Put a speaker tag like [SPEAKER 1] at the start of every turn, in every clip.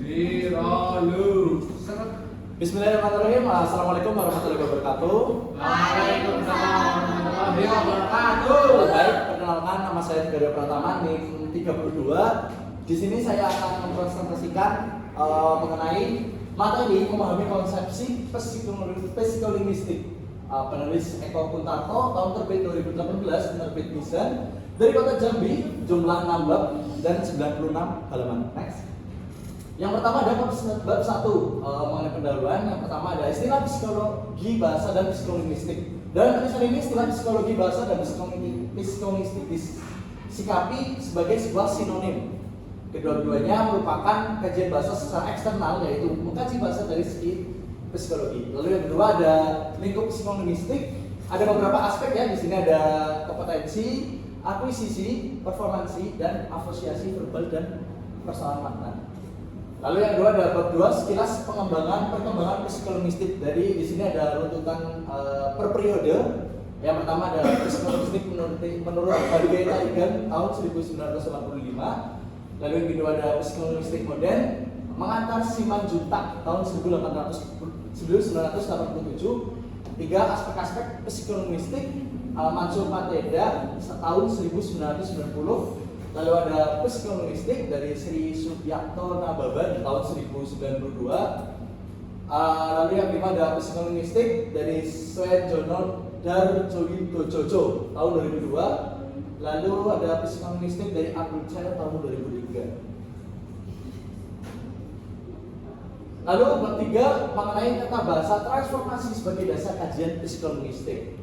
[SPEAKER 1] Bismillahirrahmanirrahim. Assalamualaikum warahmatullahi wabarakatuh.
[SPEAKER 2] Waalaikumsalam warahmatullahi wabarakatuh.
[SPEAKER 1] Baik, perkenalkan nama saya Tegaria Pratama, NIM 32. Di sini saya akan mempresentasikan mengenai materi memahami konsepsi psikolinguistik. Penulis Eko Kuntarto, tahun terbit 2018, penerbit Nisan, dari Kota Jambi, jumlah 6 bab dan 96 halaman. Next. Yang pertama ada bab 1 mengenai pendahuluan. Yang pertama ada istilah psikologi bahasa dan psikolinguistik. Dalam tulisan ini istilah psikologi bahasa dan psikolinguistik disikapi sebagai sebuah sinonim. Kedua-duanya merupakan kajian bahasa secara eksternal, yaitu mengkaji bahasa dari segi psikologi. Lalu yang kedua ada lingkup psikolinguistik. Ada beberapa aspek ya. Di sini ada kompetensi, akuisisi, performansi, dan asosiasi verbal dan persoalan makna. Lalu yang kedua ada bab 2 sekilas perkembangan psikolinguistik. Dari di sini ada runtutan per periode. Yang pertama ada psikolinguistik menurut Hargeta Igan tahun 1985. Lalu yang kedua ada psikolinguistik modern mengantar Simanjuntak tahun 1987. Tiga aspek-aspek psikolinguistik Mansur Mateda tahun 1990. Lalu ada psikolinguistik dari Sri Subyakto Nababan tahun 1992. Lalu yang kelima ada psikolinguistik dari Swejono Darjojo tahun 2002. Lalu ada psikolinguistik dari Abdul Chair tahun 2003. Lalu bab 3 mengenai tata bahasa transformasi sebagai dasar kajian psikolinguistik.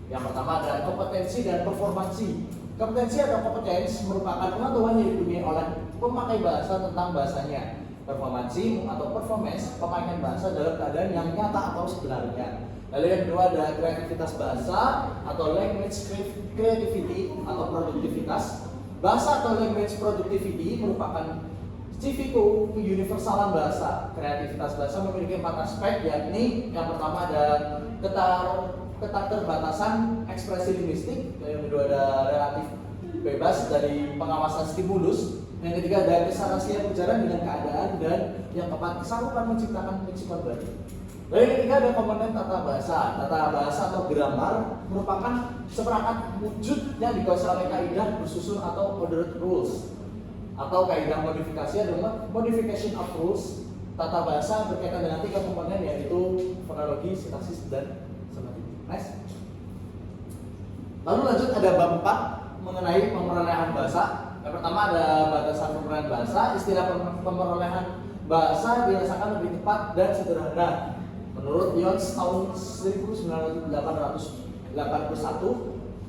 [SPEAKER 1] Yang pertama ada kompetensi dan performansi. Kompetensi atau kompetens merupakan pengetahuan yang dipunyai oleh pemakai bahasa tentang bahasanya. Performansi atau performance, pemakaian bahasa dalam keadaan yang nyata atau sebenarnya. Lalu yang kedua ada kreativitas bahasa atau language creativity atau produktivitas. Bahasa atau language productivity merupakan ciri keuniversalan bahasa. Kreativitas bahasa memiliki 4 aspek, yakni yang pertama ada keterbatasan ekspresi linguistik, yang kedua ada relatif bebas dari pengawasan stimulus, yang ketiga ada keserasian ujaran dengan keadaan, dan yang keempat kesanggupan menciptakan leksikon baru. Lalu yang ketiga ada komponen tata bahasa. Tata bahasa atau grammar merupakan seperangkat wujud yang dikuasai oleh kaidah bersusun atau ordered rules, atau kaidah modifikasi adalah modification of rules. Tata bahasa berkaitan dengan 3 komponen, yaitu fonologi, sintaksis, dan semantik. Next. Lalu lanjut ada bab 4 mengenai pemerolehan bahasa. Yang pertama ada batasan pemerolehan bahasa. Istilah pemerolehan bahasa dirasakan lebih tepat dan sederhana menurut Jones tahun 1981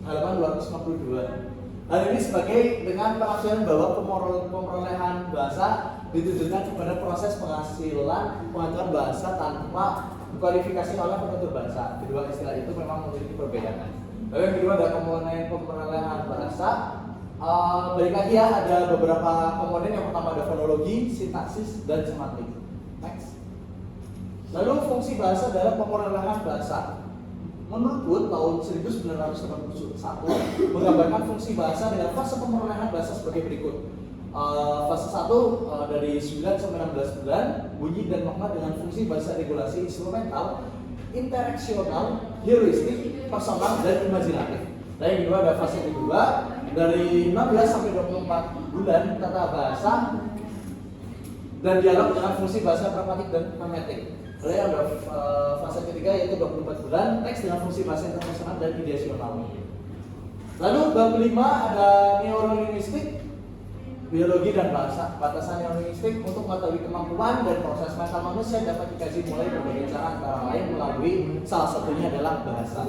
[SPEAKER 1] halaman 252. Hal ini sebagai dengan penafsiran bahwa pemerolehan bahasa ditujukan kepada proses pengaturan bahasa tanpa kualifikasi oleh penutur bahasa. Kedua istilah itu memang memiliki perbedaan. Lalu yang kedua ada komponen pemerolehan bahasa. Balik lagi ya, ada beberapa komponen. Yang pertama ada fonologi, sintaksis, dan semantik. Next. Lalu fungsi bahasa dalam pemerolehan bahasa. Menurut Wood tahun 1981 menggambarkan fungsi bahasa dengan fase pemerolehan bahasa sebagai berikut. Fase 1 dari 9 sampai 16 bulan, bunyi dan makna dengan fungsi bahasa regulasi instrumental, interaksional, heuristik, personal, dan imajinatif. Dan yang kedua ada fase kedua dari 16 sampai 24 bulan, tata bahasa dan dialog dengan fungsi bahasa pragmatik dan memetik. Lalu yang ada fase ketiga yaitu 24 bulan, teks dengan fungsi bahasa internasional dan ideasional. Lalu bab 5 ada neurolinguistik, biologi dan bahasa. Batasan neurolinguistik untuk mengetahui kemampuan dan proses mental manusia dapat dikaji mulai berbagai cara, antara lain melalui salah satunya adalah bahasa.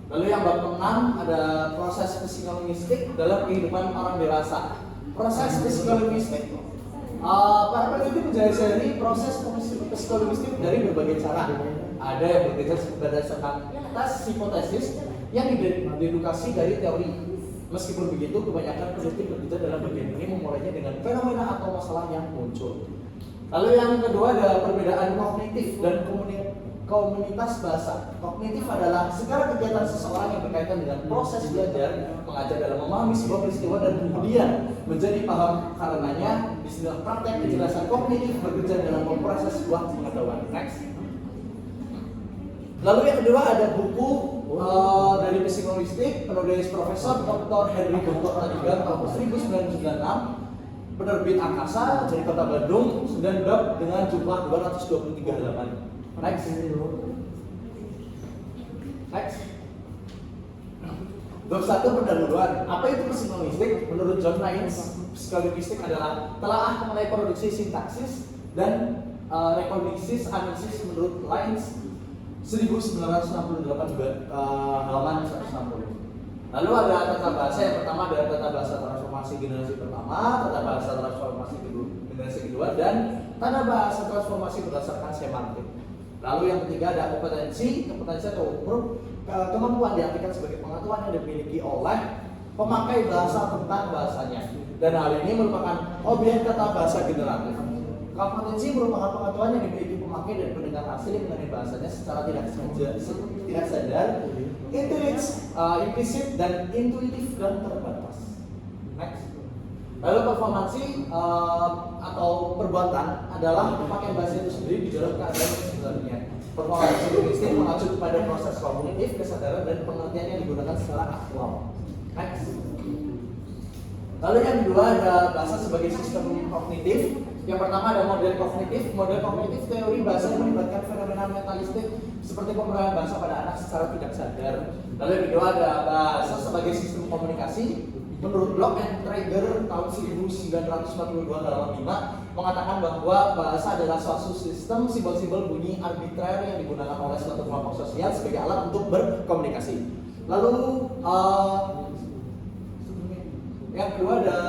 [SPEAKER 1] Lalu yang bab 6 ada proses psikolinguistik dalam kehidupan orang dewasa. Proses psikolinguistik para peneliti menjajari proses psikolinguistik dari berbagai cara. Ada yang bekerja berdasarkan tes hipotesis yang didedukasi dari teori. Meskipun begitu, kebanyakan peneliti bekerja dalam bagian ini memulainya dengan fenomena atau masalah yang muncul. Lalu yang kedua ada perbedaan kognitif dan komunitas bahasa. Kognitif adalah segala kegiatan seseorang yang berkaitan dengan proses belajar, mengajar dalam memahami sebuah peristiwa dan kemudian menjadi paham karenanya. Istilah praktek kejelasan kognitif bekerja dalam memproses sebuah pengetahuan. Next. Lalu yang kedua ada buku dari psikologistik penulis Profesor Dr. Henry Gontor Tarigan tahun 1996, penerbit Angkasa dari Kota Bandung, dan bab dengan jumlah 223 halaman. Next. Next. Bab 1 pendahuluan. Apa itu psikologistik? Menurut John Lyons, psikologistik adalah telaah mengenai produksi sintaksis dan rekoneksis analisis menurut Lyons 1968 halaman 160. Lalu ada tata bahasa yang pertama, ada tata bahasa transformasi generasi pertama, tata bahasa transformasi generasi kedua, dan tata bahasa transformasi berdasarkan semantik. Lalu yang ketiga ada kompetensi atau kemampuan diartikan sebagai pengetahuan yang dimiliki oleh pemakai bahasa tentang bahasanya. Dan hal ini merupakan objek tata bahasa generatif. Kompetensi merupakan pengetahuan yang dimiliki pemakai dan pendengar asli mengenai bahasanya secara tidak sadar, implisit dan intuitif dan terbatas. Next. Lalu performansi atau perbuatan adalah pemakaian bahasa itu sendiri di dalam keadaan yang sebenarnya. Performansi linguistik mengacu kepada proses kognitif, kesadaran dan pengertian yang digunakan secara aktual. Next. Lalu yang kedua ada bahasa sebagai sistem kognitif. Yang pertama ada model kognitif. Model kognitif teori bahasa yang melibatkan fenomena mentalistik seperti pemrograman bahasa pada anak secara tidak sadar. Lalu yang kedua ada bahasa sebagai sistem komunikasi. Menurut Block and Traeger tahun 1942 halaman 5 mengatakan bahwa bahasa adalah suatu sistem simbol-simbol bunyi arbitrer yang digunakan oleh suatu kelompok sosial sebagai alat untuk berkomunikasi. Lalu yang kedua ada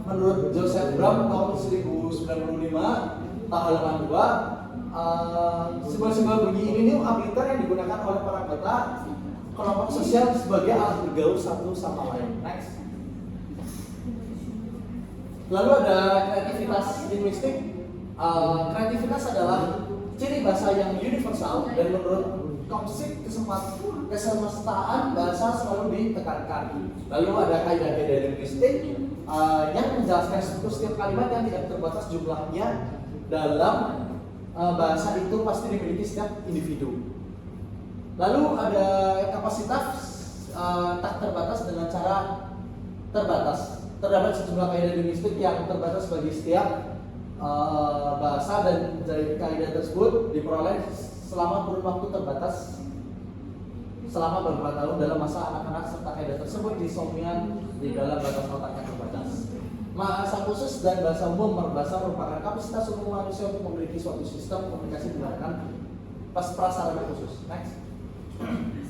[SPEAKER 1] menurut Joseph Brown tahun 1095 halaman 2 simbol-simbol bunyi ini arbiter yang digunakan oleh para anggota kelompok sosial sebagai alat bergaul satu sama lain. Next. Lalu ada kreativitas linguistik. Kreativitas adalah ciri bahasa yang universal dan menurut konsep kesemestaan bahasa selalu ditekankan. Lalu ada kaidah-kaidah linguistik yang menjelaskan struktur setiap kalimat yang tidak terbatas jumlahnya dalam bahasa itu pasti dimiliki setiap individu. Lalu ada kapasitas tak terbatas dengan cara terbatas. Terdapat sejumlah kaidah linguistik yang terbatas bagi setiap bahasa dan dari kaidah tersebut diperoleh selama kurun waktu terbatas selama beberapa tahun dalam masa anak-anak serta kaidah tersebut disomnian di dalam batas otak yang terbatas. Bahasa khusus dan bahasa umum. Berbahasa merupakan kapasitas umum manusia untuk memiliki suatu sistem komunikasi menggunakan prasarana khusus. Next.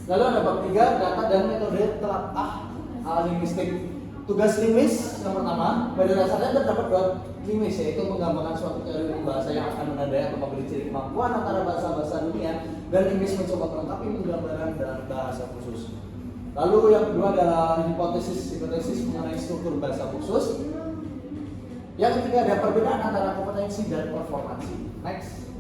[SPEAKER 1] Lalu ada bab 3 data dan metode telaah linguistik. Tugas linguis yang pertama, pada dasarnya terdapat 2 linguis, yaitu menggambarkan suatu teori bahasa yang akan menandai atau memberi ciri kemampuan antara bahasa-bahasa dunia, dan linguis mencoba melengkapi penggambaran dalam bahasa khusus. Lalu yang kedua adalah hipotesis mengenai struktur bahasa khusus. Yang ketiga ada perbedaan antara kompetensi dan performansi. Next.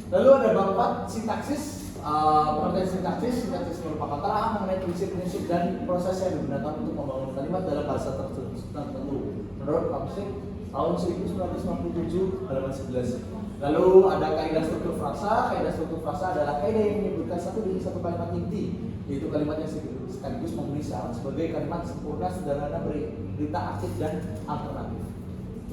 [SPEAKER 1] Lalu ada bab 4 sintaksis. Pengertian sintaksis merupakan telaah mengenai prinsip-prinsip dan proses yang digunakan untuk membangun kalimat dalam bahasa tertentu. Menurut Kamsik tahun 1997 halaman 11. Lalu ada kaidah struktur frasa. Kaidah struktur frasa adalah kaidah yang menyebutkan satu kalimat inti, yaitu kalimat yang sekaligus memenuhi syarat sebagai kalimat sempurna, sederhana, berita aktif dan alternatif.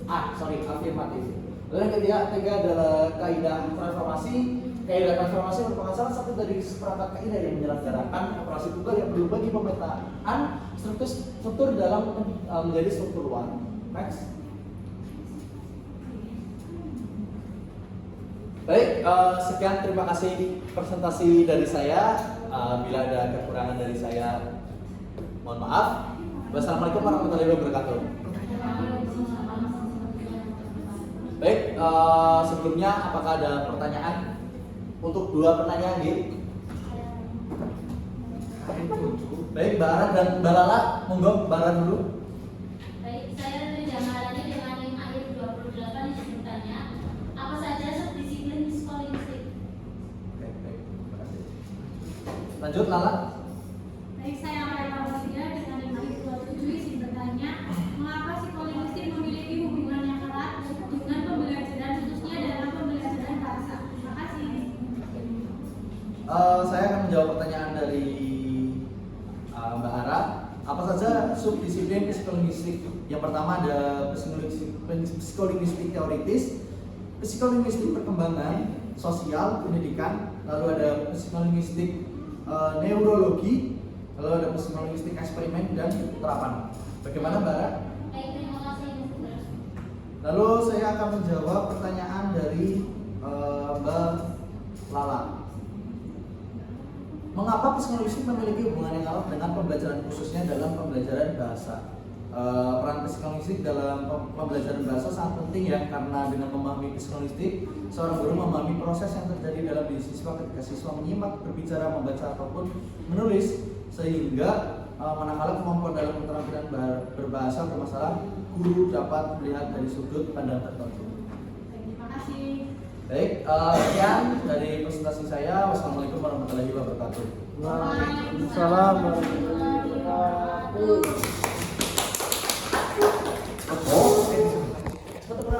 [SPEAKER 1] Afirmatif. Lalu yang ketiga adalah kaidah transformasi. Kaidah transformasi merupakan salah satu dari seperangkat kaidah yang menyelenggarakan operasi tunggal yang perlu bagi pemetaan struktur dalam menjadi struktur luar. Next. Baik, sekian terima kasih presentasi dari saya. Bila ada kekurangan dari saya, mohon maaf. Wassalamualaikum warahmatullahi wabarakatuh. Baik, sebelumnya apakah ada pertanyaan? Untuk 2 pertanyaan gitu. Baik, Mbak Aran dan Mbak Lala, monggo Mbak Aran dulu.
[SPEAKER 3] Baik, saya dari gambarannya dengan yang ayat 28 disebutkannya apa saja subdisiplin
[SPEAKER 1] Lanjut Lala.
[SPEAKER 3] Baik, saya Amelia Maria dengan 527 izin bertanya, mengapa psikolinguistik memiliki hubungan yang erat dengan pembelajaran khususnya dalam pembelajaran bahasa? Terima kasih.
[SPEAKER 1] Saya akan menjawab pertanyaan dari Mbak Ara. Apa saja subdisiplin psikolinguistik? Yang pertama ada psikolinguistik teoritis, psikolinguistik perkembangan sosial pendidikan, lalu ada psikolinguistik neurologi, lalu ada psikolinguistik eksperimen dan terapan. Bagaimana Mbak Ara?
[SPEAKER 3] Baik, terima kasih.
[SPEAKER 1] Lalu saya akan menjawab pertanyaan dari Mbak Lala. Mengapa psikolinguistik memiliki hubungan yang erat dengan pembelajaran khususnya dalam pembelajaran bahasa? Peran psikolinguistik dalam pembelajaran bahasa sangat penting ya, karena dengan memahami psikolinguistik, seorang guru memahami proses yang terjadi dalam diri siswa ketika siswa menyimak, berbicara, membaca ataupun menulis, sehingga manakala kemampuan dalam keterampilan berbahasa bermasalah, guru dapat melihat dari sudut pandang tertentu.
[SPEAKER 3] Terima kasih.
[SPEAKER 1] Baik, sekian dari presentasi saya. Wassalamualaikum warahmatullahi wabarakatuh.
[SPEAKER 3] Waalaikumsalam warahmatullahi wabarakatuh.